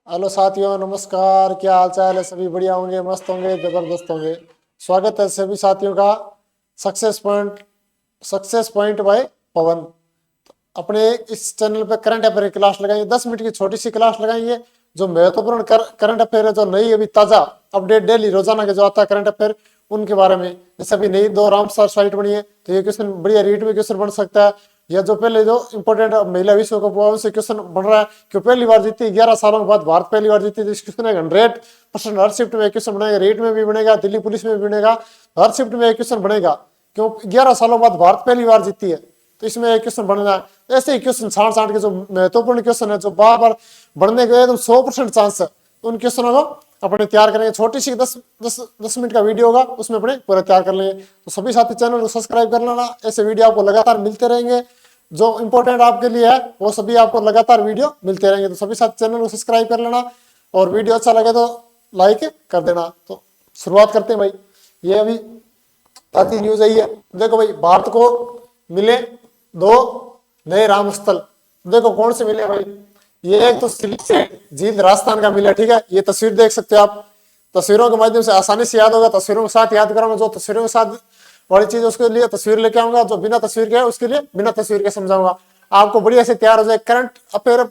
Hello साथियों, नमस्कार। क्या हाल चाल है? सभी बढ़िया होंगे, मस्त होंगे, जबरदस्त होंगे। स्वागत है सभी साथियों का सक्सेस पॉइंट बाय पवन। अपने इस चैनल पे करंट अफेयर की क्लास लगाएंगे, 10 मिनट की छोटी सी क्लास लगाएंगे। जो महत्वपूर्ण करंट अफेयर है, जो नई अभी ताजा अपडेट डेली रोजाना के जो आता है करंट अफेयर, उनके बारे में। जैसे अभी नई दो रामसर साइट बनी है, तो ये क्वेश्चन बढ़िया रीट में क्वेश्चन बन सकता है। या जो पहले जो इंपॉर्टेंट महिला विश्व कप हुआ उनसे क्वेश्चन बन रहा है कि पहली बार जीती 11 सालों के बाद भारत पहली बार जीती। तो इस क्वेश्चन 100% हर शिफ्ट में क्वेश्चन बनेगा, रेट में भी बनेगा, दिल्ली पुलिस में भी बनेगा, हर शिफ्ट में एक क्वेश्चन बनेगा। क्यों 11 सालों बाद भारत पहली बार जीती है, तो इसमें एक क्वेश्चन बनना है। ऐसे ही क्वेश्चन छांट छांट के जो महत्वपूर्ण क्वेश्चन है, जो बार बार बढ़ने के एकदम 100% चांस है, उन क्वेश्चनों को अपने तैयार करेंगे। छोटी सी 10 मिनट का वीडियो होगा, उसमें अपने पूरा तैयार कर लेंगे। तो सभी साथी चैनल को सब्सक्राइब कर लेना, ऐसे वीडियो आपको लगातार मिलते रहेंगे। जो इंपॉर्टेंट आपके लिए है वो सभी आपको लगातार वीडियो मिलते रहेंगे। तो सभी साथी चैनल को सब्सक्राइब कर लेना, और वीडियो अच्छा लगे तो लाइक कर देना। तो शुरुआत करते हैं भाई। ये अभी आती न्यूज आई है। देखो भाई, भारत को मिले 2 नए राम स्थल। देखो कौन से मिले भाई। ये एक तो झील राजस्थान का मिला, ठीक है। ये तस्वीर देख सकते हो आप। तस्वीरों के माध्यम से आसानी से याद होगा, तस्वीरों के साथ याद कराऊंगा। जो तस्वीरों के साथ वाली चीज उसके लिए तस्वीर लेके आऊंगा, जो बिना तस्वीर के है उसके लिए बिना तस्वीर के समझाऊंगा। आपको बढ़िया से तैयार हो जाए। करंट अफेयर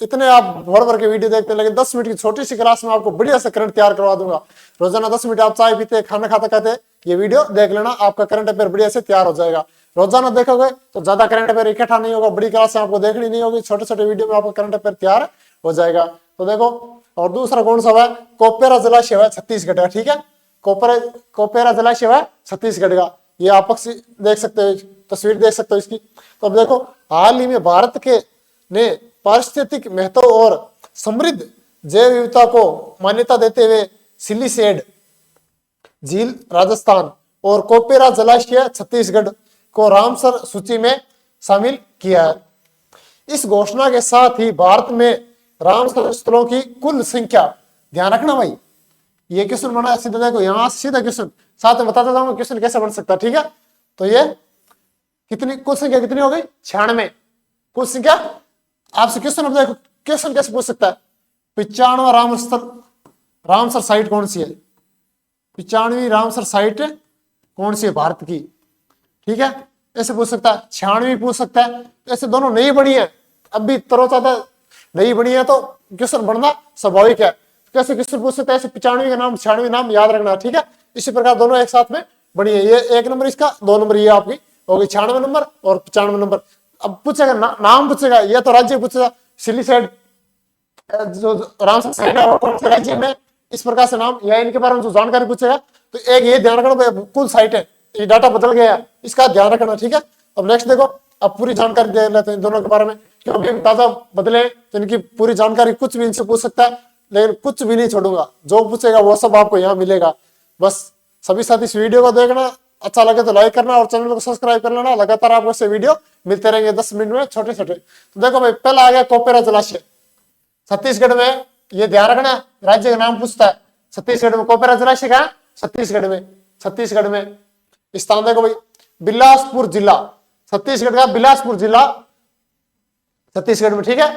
इतने आप भर भर के वीडियो देखते हैं, लेकिन 10 मिनट की छोटी सी क्लास में आपको बढ़िया से करंट तैयार करवा दूंगा। रोजाना 10 मिनट आप चाय पीते खाना खाते खाते ये वीडियो देख लेना, आपका करंट अफेयर बढ़िया से तैयार हो जाएगा। रोजाना देखोगे तो ज्यादा करंट अफेयर इकट्ठा नहीं होगा, बड़ी क्लास आपको देखनी नहीं होगी, छोटे छोटे वीडियो में आपका करंट अफेयर तैयार हो जाएगा। तो देखो, और दूसरा कौन सा है, कोपेरा जलाशय है छत्तीसगढ़ का, ठीक है। कोपेरा जलाशय है छत्तीसगढ़ का। ये आप देख सकते हो, तस्वीर देख सकते हो इसकी। तो अब देखो, हाल ही में भारत के ने पारिस्थितिक महत्व और समृद्ध जैव विविधता को मान्यता देते हुए सिलीसेड झील राजस्थान और कोपेरा जलाशय छत्तीसगढ़ को रामसर सूची में शामिल किया है। इस घोषणा के साथ ही भारत में रामसर स्थलों की कुल संख्या, ध्यान रखना भाई, ये क्वेश्चन बना सीधा, देखो यहां सीधा क्वेश्चन साथ में बताता जाऊंगा क्वेश्चन कैसे बन सकता है, ठीक है। तो ये कितनी कुल संख्या कितनी हो गई? 96 कुल संख्या। आपसे क्वेश्चन, अब देखो क्वेश्चन कैसे पूछ सकता है। 95वां रामसर साइट कौन सी है? 95वीं रामसर साइट कौन सी है भारत की, ठीक है। ऐसे पूछ सकता है। 96वीं पूछ सकता है। ऐसे दोनों नई बनी है, अभी तरोताजा नई बनी है, तो क्वेश्चन बनना स्वाभाविक है। कैसे क्वेश्चन पूछ सकता है? ऐसे 95 का नाम 96 नाम याद रखना, ठीक है। इसी प्रकार दोनों एक साथ में बनी है। ये 1 नंबर इसका, 2 नंबर ये आपकी होगी, 96 नंबर और 95 नंबर। अब पूछेगा नाम पूछेगा, ये तो राज्य पूछेगा। सिलीसेड जो रामसर साइट है कौन से राज्य में, इस प्रकार से नाम या इनके बारे में जो जानकारी पूछेगा। तो एक ये ध्यान रखना, कुल साइट है, ये डाटा बदल गया है, इसका ध्यान रखना, ठीक है। अब नेक्स्ट देखो, अब पूरी जानकारी दे लेते हैं इन दोनों के बारे में, क्योंकि ताजा बदले तो इनकी पूरी जानकारी कुछ भी इनसे पूछ सकता है, लेकिन कुछ भी नहीं छोड़ूंगा। जो पूछेगा वो सब आपको यहाँ मिलेगा। बस सभी साथी इस वीडियो को देखना, अच्छा लगे तो लाइक करना और चैनल को सब्सक्राइब कर लेना। लगातार आपको ऐसे वीडियो मिलते रहेंगे 10 मिनट में छोटे छोटे। तो देखो भाई, पहला आ गया कोपेरा जलाशय छत्तीसगढ़ में। ये ध्यान रखना, राज्य का नाम पूछता है। छत्तीसगढ़ में कोपेरा जलाशय का, छत्तीसगढ़ में स्थान देखो भाई, बिलासपुर जिला, छत्तीसगढ़ का बिलासपुर जिला छत्तीसगढ़ में, ठीक है।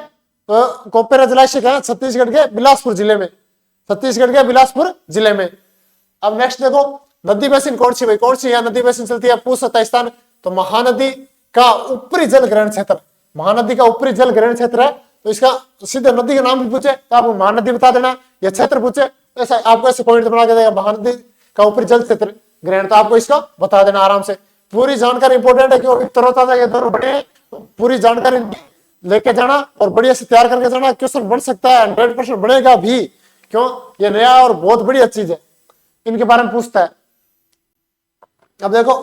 तो कोपेरा जलाशय का छत्तीसगढ़ के बिलासपुर जिले में, छत्तीसगढ़ के बिलासपुर जिले में। अब नेक्स्ट देखो, नदी बेसिन कौन सी भाई, कौन सी यहाँ नदी बेसिन चलती है, पूछ सकता है स्थान। तो महानदी का ऊपरी जल ग्रहण क्षेत्र, महानदी का ऊपरी जल ग्रहण क्षेत्र है। तो इसका सीधे नदी का नाम भी पूछे तो आपको महानदी बता देना, या क्षेत्र पूछे ऐसा आपको ऐसे पॉइंट बना के देगा, महानदी का ऊपरी जल क्षेत्र ग्रहण, तो आपको इसका बता देना आराम से। पूरी जानकारी इंपॉर्टेंट है, क्योंकि तरोताजा ये दोनों बड़े, पूरी जानकारी लेके जाना और बढ़िया से तैयार करके जाना। क्वेश्चन बन सकता है, 100% बनेगा भी, क्यों ये नया और बहुत बढ़िया चीज है, इनके बारे में पूछता है। अब देखो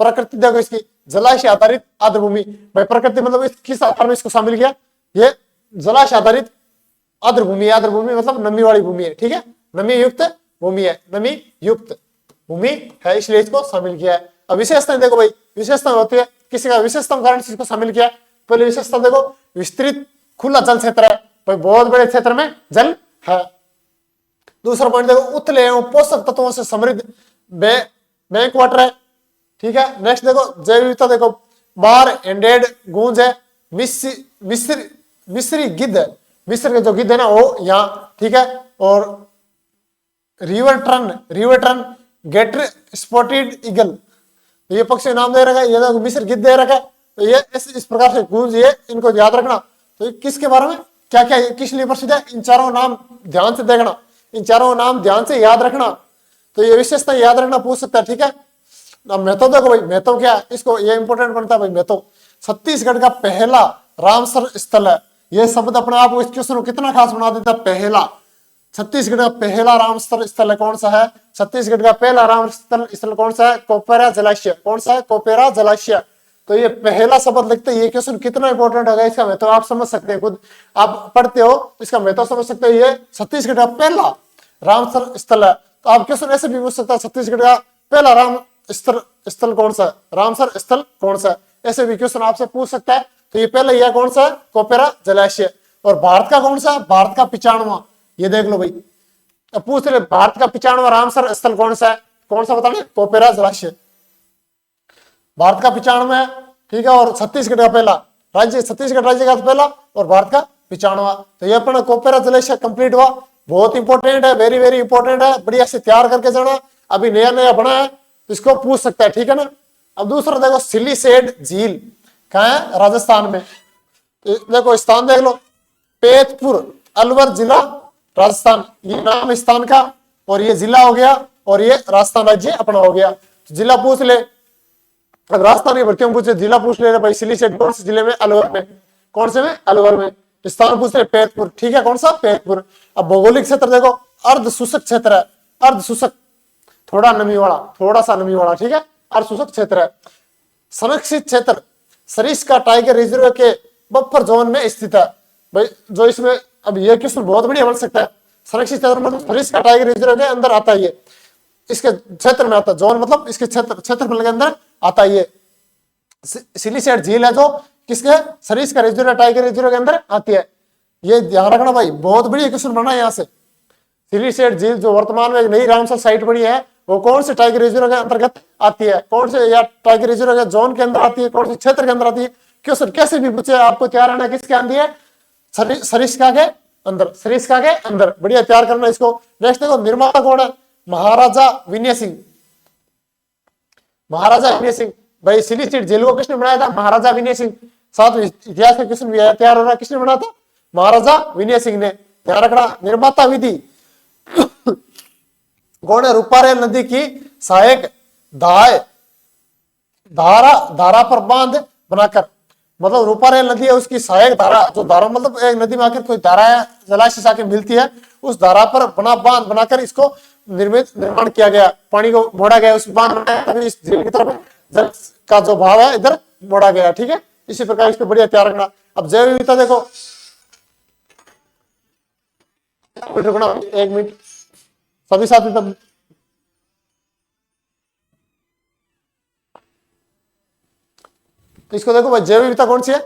प्रकृति देखो इसकी, जलाशय आधारित आर्द्रभूमि। भाई प्रकृति मतलब किस आधार में इसको शामिल किया? ये जलाशय आधारित आर्द्रभूमि, आर्द्रभूमि मतलब नमी वाली भूमि है, ठीक है। नमी युक्त भूमि है, नमी युक्त भूमि है, इसलिए इसको शामिल किया है। अब विशेषताएं देखो भाई, विशेषता होती है किसी का विशेषता कारण से इसको शामिल किया। पहले विशेषता देखो, विस्तृत खुला जल क्षेत्र है, भाई बहुत बड़े क्षेत्र में जल है। दूसरा पॉइंट देखो, उथले एवं पोषक तत्वों से समृद्ध बैंक वाटर है, ठीक है। नेक्स्ट देखो, जैव विविधता देखो, बार एंडेड गूंज है, मिस्री गिद्ध है, मिस्र के जो गिद्ध है ना वो यहाँ, ठीक है। और river tern greater spotted eagle, तो ये पक्षी नाम दे रखा है, ये तो मिस्र गिद्ध दे रखा है। तो ये इस प्रकार से गूंज, ये इनको याद रखना। तो ये किसके बारे में क्या क्या किस लिए प्रसिद्ध है, इन चारों नाम ध्यान से देखना, इन चारों नाम ध्यान से याद रखना। तो ये विशेषता याद रखना पूछ सकता है, ठीक है। अब महतो देखो भाई, महतो क्या है, इसको ये इंपोर्टेंट बनता है भाई। महतो छत्तीसगढ़ का पहला रामसर स्थल है। ये शब्द अपने आप को इस क्वेश्चन को कितना खास बना देता है, पहला। छत्तीसगढ़ का पहला रामसर स्थल कौन सा है, छत्तीसगढ़ का पहला रामसर स्थल कौन सा है, कोपेरा जलाशय। कौन सा है, कोपेरा जलाशय। तो ये पहला शब्द लिखते हैं, ये क्वेश्चन कितना इंपॉर्टेंट होगा इसका महत्व आप समझ सकते हैं, खुद आप पढ़ते हो इसका महत्व समझ सकते हो। ये छत्तीसगढ़ का पहला रामसर स्थल है। तो आप क्वेश्चन ऐसे भी पूछ सकता है, छत्तीसगढ़ का पहला राम स्थल कौन सा है, रामसर स्थल कौन सा है, ऐसे भी क्वेश्चन आपसे पूछ सकता है। तो ये पहले यह कौन सा है, कोपेरा जलाशय। और भारत का कौन सा है, भारत का 95वां, ये देख लो भाई। अब पूछ रहे भारत का 95वां रामसर स्थल कौन सा है, कौन सा बताना, कोपेरा जलाशय। भारत का 95 है, ठीक है। और छत्तीसगढ़ का पहला राज्य, छत्तीसगढ़ राज्य का पहला और भारत का 95वां। तो ये अपना कोपेरा जलाशय कंप्लीट हुआ। बहुत इंपॉर्टेंट है, वेरी वेरी इंपॉर्टेंट है, बढ़िया से तैयार करके जाना। अभी नया नया बना है तो इसको पूछ सकता है, ठीक है ना। अब दूसरा देखो, सिलीसेड झील कहाँ है, राजस्थान में। तो देखो स्थान देख लो, पेतपुर, अलवर जिला, राजस्थान। ये नाम स्थान का, और ये जिला हो गया, और ये राजस्थान राज्य अपना हो गया। तो जिला पूछ ले, अब राजस्थान की भर्तियों पूछे, जिला पूछ ले भाई, सिलीसेड कौन से जिले में, अलवर में। कौन से में, अलवर में। स्थान पूछ रहे पेतपुर, ठीक है, कौन सा, पेतपुर। अब भौगोलिक क्षेत्र देखो, अर्ध शुष्क क्षेत्र है, अर्ध शुष्क, थोड़ा नमी वाला, थोड़ा सा नमी वाला, ठीक है, अर्ध शुष्क क्षेत्र है। संरक्षित क्षेत्र सरिस्का टाइगर रिजर्व के बफर जोन में स्थित है भाई। जो इसमें अब ये क्वेश्चन बहुत बढ़िया बन सकता है। संरक्षित क्षेत्र मतलब सरिस्का टाइगर रिजर्व के अंदर आता है, ये इसके क्षेत्र में आता है, जोन मतलब इसके क्षेत्रफल के अंदर आता है। ये सिलीसेड झील है जो किसके, सरिस्का रिजर्व टाइगर रिजर्व के अंदर आती है। ये ध्यान रखना भाई, बहुत बढ़िया क्वेश्चन बना है यहाँ से। सिलीसेड झील जो वर्तमान में एक नई रामसर साइट बनी है, वो कौन से टाइगर रिजर्व के अंतर्गत आती है, कौन से या टाइगर रिजर्व के जोन के अंदर आती है, कौन से क्षेत्र के अंदर आती है। क्वेश्चन कैसे भी पूछे आपको तैयार रहना, किसके अंदर है, सरिस्का के अंदर, सरिस्का के अंदर, बढ़िया तैयार करना इसको। नेक्स्ट देखो, निर्माता कौन है, महाराजा विनय सिंह। महाराजा विनय सिंह भाई, सिलीसेड झील को किसने बनाया था, महाराजा विनय सिंह। साथ में इतिहास का क्वेश्चन भी तैयार हो रहा है, किसने बनाया था, महाराजा विनय सिंह ने। ध्यान रखना, निर्माता विधि कौन है, रूपारेल नदी की सहायक धारा पर बांध बनाकर, मतलब रूपारेल नदी है उसकी सहायक धारा, जो धारा मतलब एक नदी में आकर कोई धारा है, जलाशय से आके मिलती है, उस धारा पर बांध बनाकर इसको निर्माण किया गया, पानी को मोड़ा गया, उस बांध बनाया तभी इस झील की तरफ जल का जो भाव है इधर मोड़ा गया, ठीक है। इसी प्रकार इसको बढ़िया तैयार रखना। अब जैव विविधता देखो, एक मिनट सभी साथी, तब तो इसको देखो भाई, जैव विविधता कौन सी है,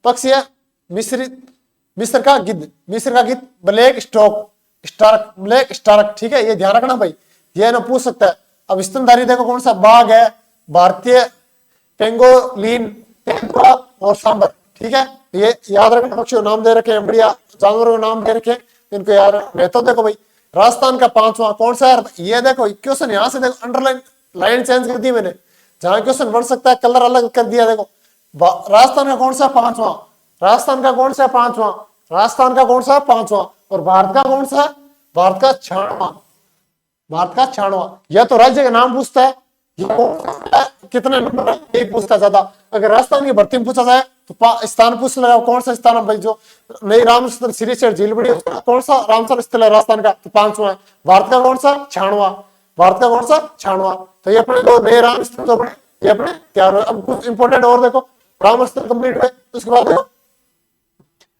पक्षी है मिस्र का गिद्ध ब्लैक स्टार्क, ब्लैक स्टार्क, ठीक है, ये ध्यान रखना भाई, ये ना पूछ सकता है। अब स्तनधारी देखो कौन सा, बाघ है, भारतीय पेंगोलिन, तेंदुआ और सांबर, ठीक है। ये याद रखना, पक्षियों नाम दे रखे हैं, बढ़िया जानवरों के नाम दे रखे हैं, इनको याद रखना। तो देखो भाई, राजस्थान का 5वां कौन सा है, ये देखो क्वेश्चन यहाँ से देखो, अंडरलाइन लाइन चेंज कर दी मैंने, जहां क्वेश्चन बन सकता है कलर अलग कर दिया। देखो राजस्थान का कौन सा 5वां, राजस्थान का कौन सा 5वां, राजस्थान का कौन सा 5वां, और भारत का कौन सा है, भारत का 96वां, भारत का 96वां। यह तो राज्य का नाम पूछता है, कितने नंबर है यही पूछता ज्यादा। अगर राजस्थान की भर्ती में पूछा जाए तो स्थान पूछ लगा, कौन सा स्थान है भाई, जो नई रामसर सिलीसेड झील बड़ी कौन सा रामसर स्थल है राजस्थान का, तो 5वां है। भारत का कौन सा 96वां, भारत का कौन सा 96वां। तो ये अपने दो नए राम स्थल जो बने ये अपने तैयार हुए। अब कुछ इंपोर्टेंट और देखो, राम स्थल कंप्लीट हुए, उसके बाद देखो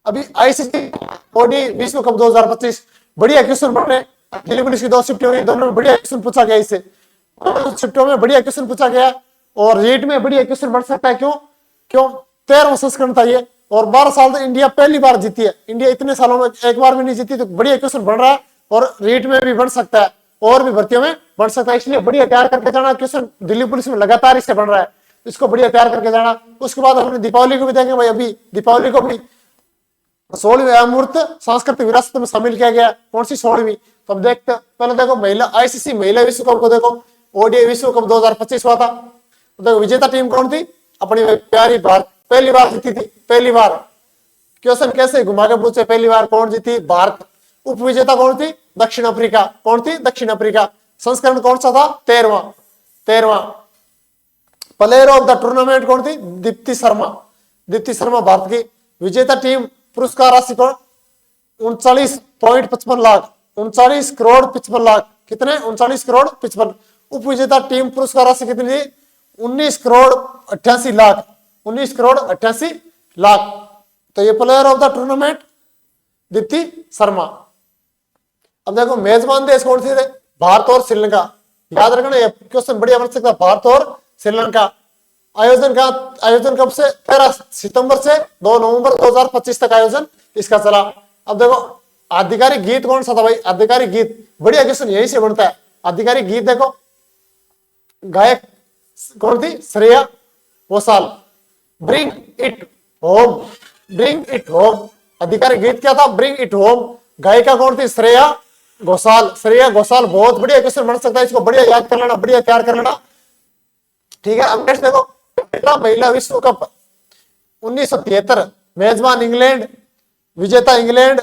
अभी आईसीसी ओडी विश्व कप 2025 बढ़िया क्वेश्चन बन रहे, दिल्ली पुलिस की 2 शिफ्ट हुई, दोनों में बढ़िया क्वेश्चन पूछा गया, इससे शिफ्टों में बढ़िया क्वेश्चन पूछा गया, और रेट में बढ़िया क्वेश्चन बन सकता है। क्यों 13वां संस्करण था ये, और 12 साल तक इंडिया पहली बार जीती है, इंडिया इतने सालों में एक बार भी नहीं जीती, तो बढ़िया क्वेश्चन बन रहा है, और रेट में भी बन सकता है, और भी भर्तियों में बन सकता है, इसलिए बढ़िया तैयार करके जाना। क्वेश्चन दिल्ली पुलिस में लगातार इससे बन रहा है, इसको बढ़िया तैयार करके जाना। उसके बाद हमने दीपावली को भी देखेंगे भाई, अभी दीपावली को भी 16वीं अमूर्त सांस्कृतिक विरासत में शामिल किया गया। कौन सी 16वीं? तो अब देखते पहले देखो महिला आईसीसी महिला विश्व कप को देखो, ओडीआई विश्व कप 2025 हुआ था। तो देखो विजेता टीम कौन थी? अपनी प्यारी भारत, पहली बार जीती थी, पहली बार। क्वेश्चन कैसे घुमा के पूछे, पहली बार कौन जीती? भारत। उप विजेता कौन थी? दक्षिण अफ्रीका। कौन थी? दक्षिण अफ्रीका। संस्करण कौन सा था? 13वां। प्लेयर ऑफ द टूर्नामेंट कौन थी? दीप्ति शर्मा। दीप्ति शर्मा भारत की। विजेता टीम पुरस्कार राशि कौन? 39.55 लाख, 39 करोड़ 55 लाख। कितने? 39 करोड़ 55। उप विजेता टीम पुरस्कार राशि कितनी थी? 19 करोड़ 88 लाख, 19 करोड़ 88 लाख। तो ये player of the tournament Deepti Sharma. अब देखो मेजबान देश कौन से थे? भारत और श्रीलंका। याद रखना ये क्वेश्चन बढ़िया बन सकता है, भारत और श्रीलंका। आयोजन कब से? 13 सितंबर से 2 नवंबर 2025 तक आयोजन इसका चला। अब देखो आधिकारिक गीत कौन सा था भाई? आधिकारिक गीत, बढ़िया क्वेश्चन यही से बनता है। आधिकारिक गीत देखो, गायक कौन थी? Shreya Ghoshal. Bring it home, bring it home. आधिकारिक गीत क्या था? Bring it home. गायिका कौन थी? श्रेया घोषाल। श्रेया घोषाल। बहुत बढ़िया क्वेश्चन बन सकता है, इसको बढ़िया याद कर लेना, बढ़िया तैयार कर लेना। ठीक है, अब नेक्स्ट देखो, पहला महिला विश्व कप 1973, मेजबान इंग्लैंड, विजेता इंग्लैंड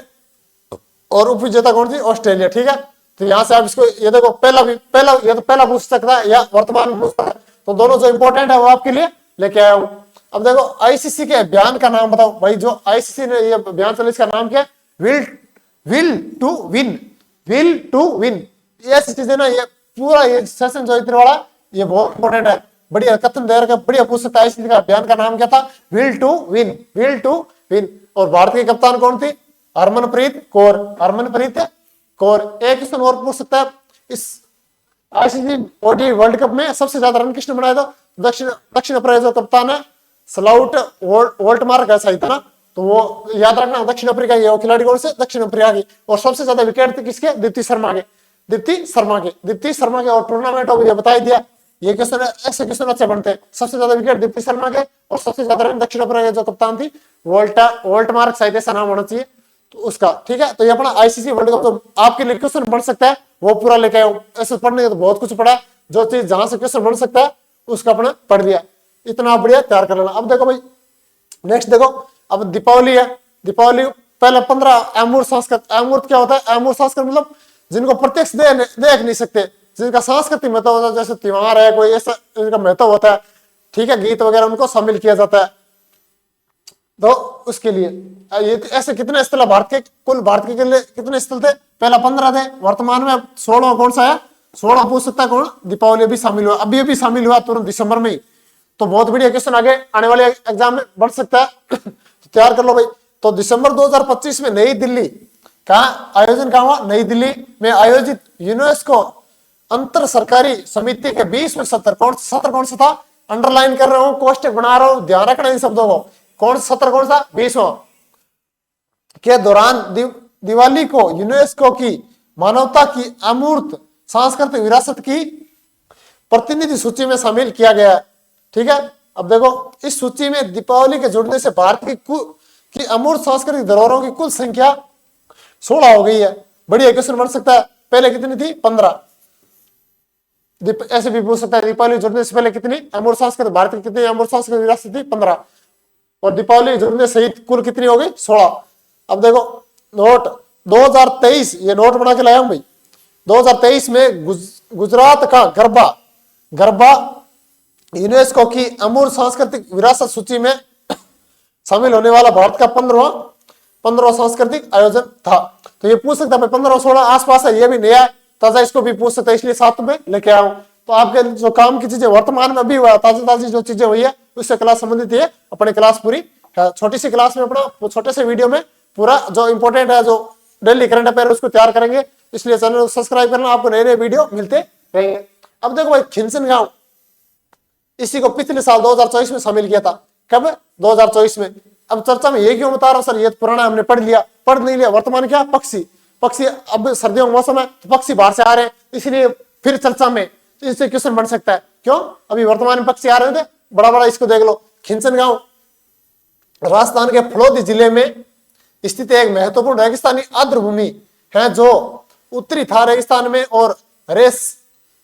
और उप विजेता कौन थी? ऑस्ट्रेलिया। ठीक है, तो यहां से आप इसको ये देखो, पहला पूछ सकता है या वर्तमान में पूछ सकता है, तो दोनों जो इंपॉर्टेंट है वो आपके लिए लेके आया हूं। अब देखो आईसीसी के अभियान का नाम बताओ भाई, जो आईसीसी ने ये अभियान चला इसका नाम क्या है? Will to win, will to win. ये ऐसी चीजें ना, ये पूरा ये सेशन जो इतने वाला, ये बहुत इंपॉर्टेंट है, बढ़िया कथन दे रखा, बढ़िया पूछ सकता है। आईसीसी का अभियान का नाम क्या था? Will to win, will to win. और भारत की कप्तान कौन थी? हरमनप्रीत कौर, हरमनप्रीत कौर। एक क्वेश्चन और पूछ सकता है, इस आईसीसी ओडीआई वर्ल्ड कप में सबसे ज्यादा रन किसने बनाए? तो दक्षिण अफ्रीका जो कप्तान है स्लाउट वोल्टमार्क ऐसा ही था ना, तो वो याद रखना, दक्षिण अफ्रीका की। वो खिलाड़ी कौन से? दक्षिण अफ्रीका की। और सबसे ज्यादा विकेट थे किसके? दीप्ति शर्मा के, दीप्ति शर्मा के। और टूर्नामेंट हो बता दिया। ये क्वेश्चन ऐसे क्वेश्चन अच्छे बनते हैं। सबसे ज्यादा विकेट दीप्ति शर्मा के और सबसे ज्यादा रन दक्षिण अफ्रीका जो कप्तान थी वोल्टमार्क, शायद ऐसा नाम होना चाहिए तो उसका। ठीक है, तो ये अपना आईसीसी वर्ल्ड कप तो आपके लिए क्वेश्चन बन सकता है, वो पूरा लेके आया। ऐसे पढ़ने के तो बहुत कुछ पढ़ा, जो चीज जहां से क्वेश्चन बन सकता है उसका अपना पढ़ लिया। इतना बढ़िया तैयार कर लेना। अब देखो भाई नेक्स्ट देखो, अब दीपावली है। दीपावली पहले 15 अमूर्त संस्कृत। अमूर्त क्या होता है? अमूर्त संस्कृत मतलब जिनको प्रत्यक्ष देख नहीं सकते, जिनका सांस्कृतिक महत्व होता है, जैसे त्योहार है कोई ऐसा इनका महत्व होता है। ठीक है, गीत वगैरह उनको शामिल किया जाता है, तो उसके लिए ये ऐसे कितने स्थल है भारत के? कुल भारत के लिए कितने स्थल थे? पहला 15 थे, वर्तमान में 16 कौन सा है? 16 पूछ सकता है कौन? दीपावली अभी शामिल हुआ, अभी अभी शामिल हुआ तुरंत दिसंबर में ही। तो बहुत बढ़िया क्वेश्चन आगे आने वाले एग्जाम में बढ़ सकता है तो तैयार कर लो भाई। तो दिसंबर 2025 में नई दिल्ली कहा आयोजन कहा हुआ? नई दिल्ली में आयोजित यूनेस्को अंतर सरकारी समिति के 20वें सत्र। सत्र कौन सा था? अंडरलाइन कर रहा हूं, कोष्टक बना रहा हूं, ध्यान रखना इन शब्दों को। कौन सा सत्र? कौन सा? 20वां के दौरान दिवाली को यूनेस्को की मानवता की अमूर्त सांस्कृतिक विरासत की प्रतिनिधि सूची में शामिल किया गया है। ठीक है, अब देखो इस सूची में दीपावली के जुड़ने से भारत की अमूर्त सांस्कृतिक धरोहरों की कुल संख्या 16 हो गई है। बढ़िया क्वेश्चन बन सकता है। पहले कितनी थी? 15। ऐसे भी पूछ सकता है, दीपावली जुड़ने से पहले कितनी अमूर्त सांस्कृतिक, भारत की कितनी अमूर्त सांस्कृतिक विरासत थी? 15। और दीपावली जुड़ने सहित कुल कितनी हो गई? 16। अब देखो नोट 2023, ये नोट बना के लाया हूं भाई। 2023 में गुजरात का गरबा यूनेस्को की अमूर्त सांस्कृतिक विरासत सूची में शामिल होने वाला भारत का 15वां सांस्कृतिक आयोजन था। तो ये पूछ सकता है 15-16 आसपास है, ये भी नया है, ताजा, इसको भी पूछ सकता है, इसलिए साथ में लेके आया हूं। तो आपके जो काम की चीजें वर्तमान में अभी हुआ, ताजी जो चीजें हुई है उससे क्लास संबंधित है। अपने क्लास पूरी छोटी सी क्लास में अपना छोटे से वीडियो में पूरा जो इंपॉर्टेंट है, जो डेली करंट अफेयर उसको तैयार करेंगे, इसलिए चैनल को सब्सक्राइब करना, आपको नए नए वीडियो मिलते रहेंगे। अब देखो भाई खिंसन गांव, इसी को पिछले साल 2024 में शामिल किया था। कब? 2024 में। अब चर्चा में ये क्यों बता रहा हूं सर? ये पुराना हमने पढ़ नहीं लिया। वर्तमान क्या? पक्षी अब सर्दियों का मौसम है तो पक्षी बाहर से आ रहे हैं, इसलिए फिर चर्चा में इससे क्वेश्चन बन सकता है। क्यों? अभी वर्तमान में पक्षी आ रहे थे बड़ा इसको देख लो। खिंसन गांव राजस्थान के फलोदी जिले में स्थित एक महत्वपूर्ण रेगिस्तानी आर्द्रभूमि है जो उत्तरी थार रेगिस्तान में, और हर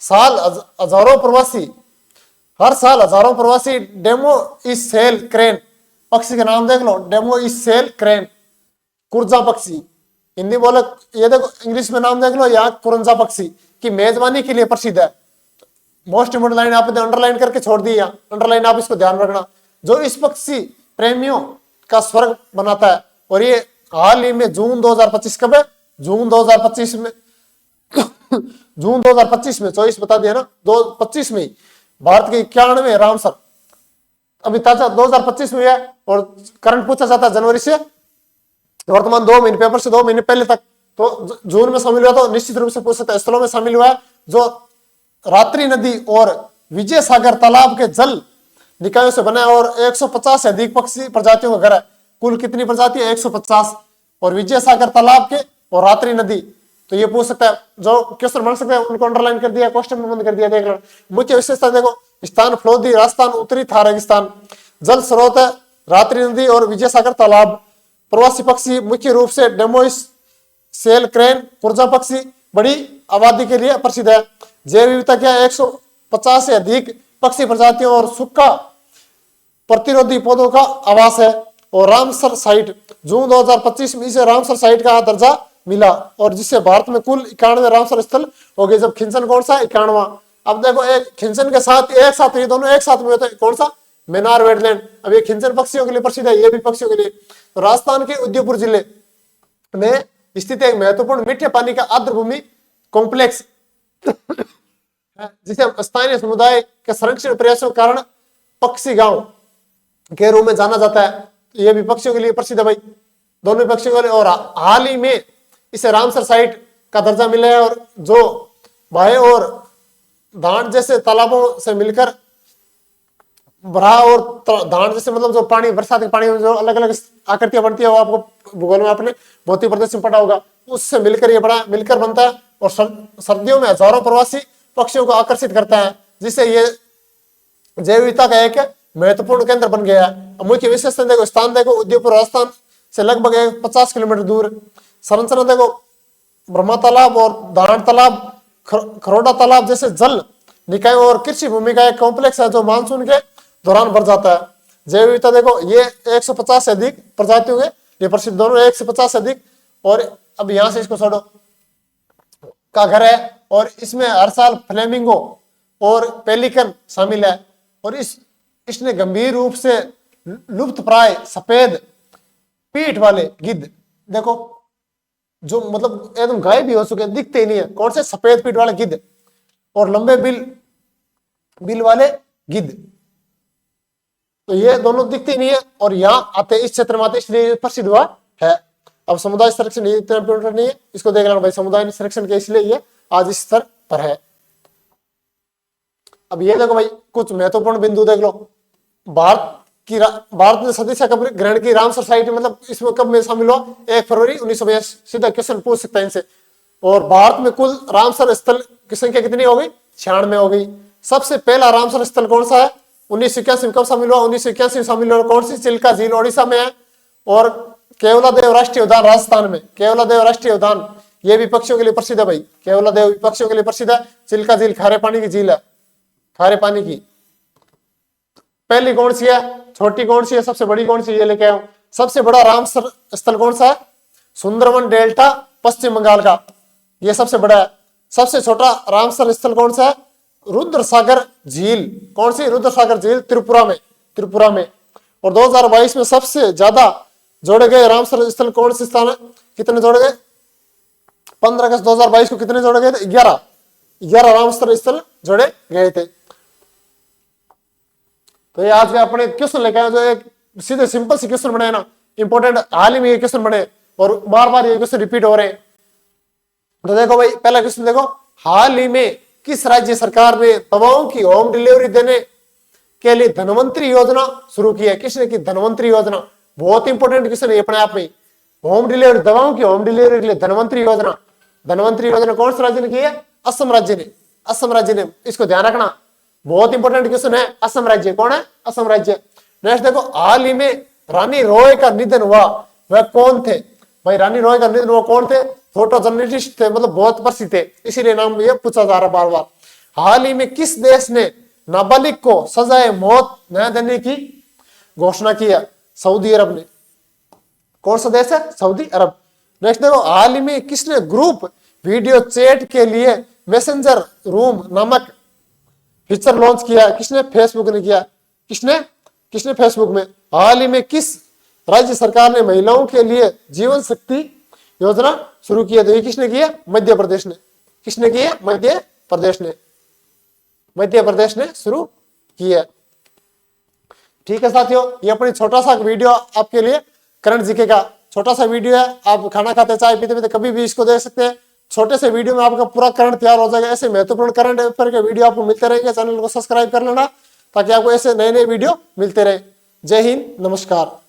साल हजारों प्रवासी डेमो इस सेल क्रेन पक्षी का नाम देख लो, डेमो इस सेल क्रेन, कुरजा पक्षी हिंदी बोले, ये देखो इंग्लिश में नाम देख लो, यहाँ कुरंजा पक्षी की मेजबानी के लिए प्रसिद्ध है। मोस्ट इंपोर्टेंट लाइन आपने अंडरलाइन करके छोड़ दी, अंडरलाइन आप इसको ध्यान रखना, जो इस पक्षी प्रेमियों का स्वर्ग बनाता है। और ये हाल ही में जून 2025, कब है? जून 2025 में जून 2025 में, 24 बता दिया ना, 2025 में भारत के 91वें रामसर, अभी ताजा 2025 में है, और करंट पूछा जाता है जनवरी से वर्तमान 2 महीने, पेपर से 2 महीने पहले तक, तो जून में शामिल हुआ तो निश्चित रूप से पूछ सकता है। स्थलों में शामिल हुआ है जो रात्रि नदी और विजय सागर तालाब के जल निकायों से बना है, और 150 से अधिक पक्षी प्रजातियों का घर है। कुल कितनी प्रजाति है? 150, और विजय सागर तालाब के और रात्रि नदी, तो ये पूछ सकता है। जो क्वेश्चन बन सकते हैं उनको अंडरलाइन कर दिया, क्वेश्चन में बंद कर दिया। देख लो मुख्य विशेषता देखो, स्थान फलोदी राजस्थान, उत्तरी थार रेगिस्तान, जल स्रोत है रात्रि नदी और विजय सागर तालाब। प्रवासी पक्षी मुख्य रूप से डेमोइस सेल क्रेन, कुरजा पक्षी बड़ी आबादी के लिए प्रसिद्ध है। जैव विविधता क्या? 150 से अधिक पक्षी प्रजातियों और सूखा प्रतिरोधी पौधों का आवास है। और रामसर साइट, जून 2025 में इसे रामसर साइट का दर्जा मिला, और जिससे भारत में कुल 91 रामसर स्थल हो गए। जब खिंचन कौन सा? 91वां। अब देखो एक खिंचन के साथ एक साथ, ये दोनों एक साथ में होते हैं, कौन सा? Maynard wetland. अब ये खिंचन पक्षियों के लिए प्रसिद्ध है, ये भी पक्षियों के लिए। तो राजस्थान के उदयपुर जिले में स्थित एक महत्वपूर्ण मीठे पानी का आर्द्रभूमि कॉम्प्लेक्स जिसे स्थानीय समुदाय के संरक्षण प्रयासों के कारण पक्षी गांव के रूप में जाना जाता है। ये भी पक्षियों के लिए प्रसिद्ध है भाई, दोनों पक्षियों के लिए। और हाल ही में इसे रामसर साइट का दर्जा मिला है, और जो भाई और धान जैसे तालाबों से मिलकर भरा, और धान जैसे मतलब जो पानी, बरसात के पानी में जो अलग अलग आकृतियां बनती है, वो आपको भूगोल में आपने भौतिक प्रदेश में पढ़ा होगा, उससे मिलकर ये बड़ा मिलकर बनता है। और सर्दियों में हजारों प्रवासी पक्षियों को आकर्षित करता है, जिससे ये जैव विविधता का एक महत्वपूर्ण केंद्र बन गया है। मुख्य विशेषता देखो, स्थान देखो, उदयपुर राजस्थान से लगभग 50 किलोमीटर दूर। संरचना देखो, ब्रह्मा तालाब और दान तालाब, खरोड़ा तालाब जैसे जल निकाय और कृषि भूमि का एक कॉम्प्लेक्स है जो मानसून के दौरान बढ़ जाता है। जैव विविधता देखो, ये 150 से अधिक प्रजातियों के लिए प्रसिद्ध, दोनों 150 से अधिक। और अब यहां से इसको छोड़ो का घर है, और इसमें हर साल फ्लेमिंगो और पेलिकन शामिल है। और इसने गंभीर रूप से लुप्त प्राय सफेद पीठ वाले गिद्ध, देखो जो मतलब एकदम गायब भी हो चुके हैं, दिखते ही नहीं है, कौन से? सफेद पीठ वाले गिद्ध और लंबे बिल वाले गिद्ध, तो ये दोनों दिखते ही नहीं है, और यहाँ आते इस क्षेत्र में आते, इसलिए प्रसिद्ध हुआ है। अब समुदाय संरक्षण ये इतना इंपोर्टेंट नहीं है, इसको देख लेना भाई, समुदाय संरक्षण के इसलिए ये आज इस स्तर पर है। अब ये देखो भाई, कुछ महत्वपूर्ण बिंदु देख लो। भारत ने सदस्यता कब ग्रहण की? रामसर साइट, मतलब इसमें कब में शामिल हुआ? 1 फरवरी 1982। सीधा क्वेश्चन पूछ सकता है इनसे। और भारत में कुल रामसर स्थल की संख्या कितनी हो गई? 96 हो गई। सबसे पहला रामसर स्थल कौन सा है? 1981 में कब शामिल हुआ? 1981 में शामिल हुआ। कौन सी? चिल्का झील ओडिशा में है। और केवलादेव राष्ट्रीय उद्यान राजस्थान में, केवलादेव राष्ट्रीय उद्यान, ये भी पक्षियों के लिए प्रसिद्ध है भाई, केवलादेव पक्षियों के लिए प्रसिद्ध है। चिल्का झील खारे पानी की झील है, खारे पानी की। पहली कौन सी है? छोटी कौन सी है? सबसे बड़ी कौन सी? ये लेके आया। सबसे बड़ा रामसर स्थल कौन सा है? सुंदरवन डेल्टा, पश्चिम बंगाल का, ये सबसे बड़ा है। सबसे छोटा रामसर स्थल कौन सा है? रुद्रसागर झील। कौन सी? रुद्रसागर झील, त्रिपुरा में। और 2022 में सबसे ज्यादा जोड़े गए रामसर स्थल कौन से स्थान है? कितने जोड़े गए? 15 अगस्त 2022 को कितने जोड़े गए थे? 11 रामसर स्थल जोड़े गए थे। तो ये आज के अपने क्वेश्चन लेके आए, जो एक सीधे सिंपल से क्वेश्चन बने ना, इंपोर्टेंट, हाल ही में ये क्वेश्चन बने और बार बार ये क्वेश्चन रिपीट हो रहे हैं। तो देखो भाई, पहला क्वेश्चन देखो, हाल ही में किस राज्य सरकार ने दवाओं की होम डिलीवरी देने के लिए धनवंतरी योजना शुरू की है? किसने की धनवंतरी योजना? बहुत इंपॉर्टेंट क्वेश्चन है अपने आप में। होम डिलीवरी, दवाओं की होम डिलीवरी के लिए धनवंतरी योजना, धनवंतरी योजना कौन से राज्य ने की है? असम राज्य ने, असम राज्य ने। इसको ध्यान रखना, बहुत इंपॉर्टेंट क्वेश्चन है। असम राज्य कौन है? असम राज्य। नेक्स्ट देखो, हाल ही में रानी रॉय का निधन हुआ, वह कौन थे? भाई रानी रॉय का निधन वो कौन थे? फोटो जर्नलिस्ट थे, मतलब बहुत प्रसिद्ध थे, इसीलिए नाम ये पूछा जा रहा बार बार। हाल ही में किस देश ने नाबालिग को सजाए मौत न देने की घोषणा की है? सऊदी अरब ने। कौन सा देश है? सऊदी अरब। नेक्स्ट देखो, हाल ही में किसने ग्रुप वीडियो चैट के लिए मैसेंजर रूम नामक फीचर लॉन्च किया? किसने? फेसबुक ने किया। किसने फेसबुक में। हाल ही में किस राज्य सरकार ने महिलाओं के लिए जीवन शक्ति योजना शुरू की है? तो ये किसने किया? मध्य प्रदेश ने। किसने किया? मध्य प्रदेश ने शुरू किया। ठीक है साथियों, ये अपनी छोटा सा वीडियो आपके लिए करंट जीके का छोटा सा वीडियो है। आप खाना खाते चाय पीते पीते कभी भी इसको देख सकते हैं। छोटे से वीडियो में आपका पूरा करंट तैयार हो जाएगा। ऐसे महत्वपूर्ण करंट अफेयर के वीडियो आपको मिलते रहेंगे। चैनल को सब्सक्राइब कर लेना ताकि आपको ऐसे नए नए वीडियो मिलते रहे। जय हिंद, नमस्कार।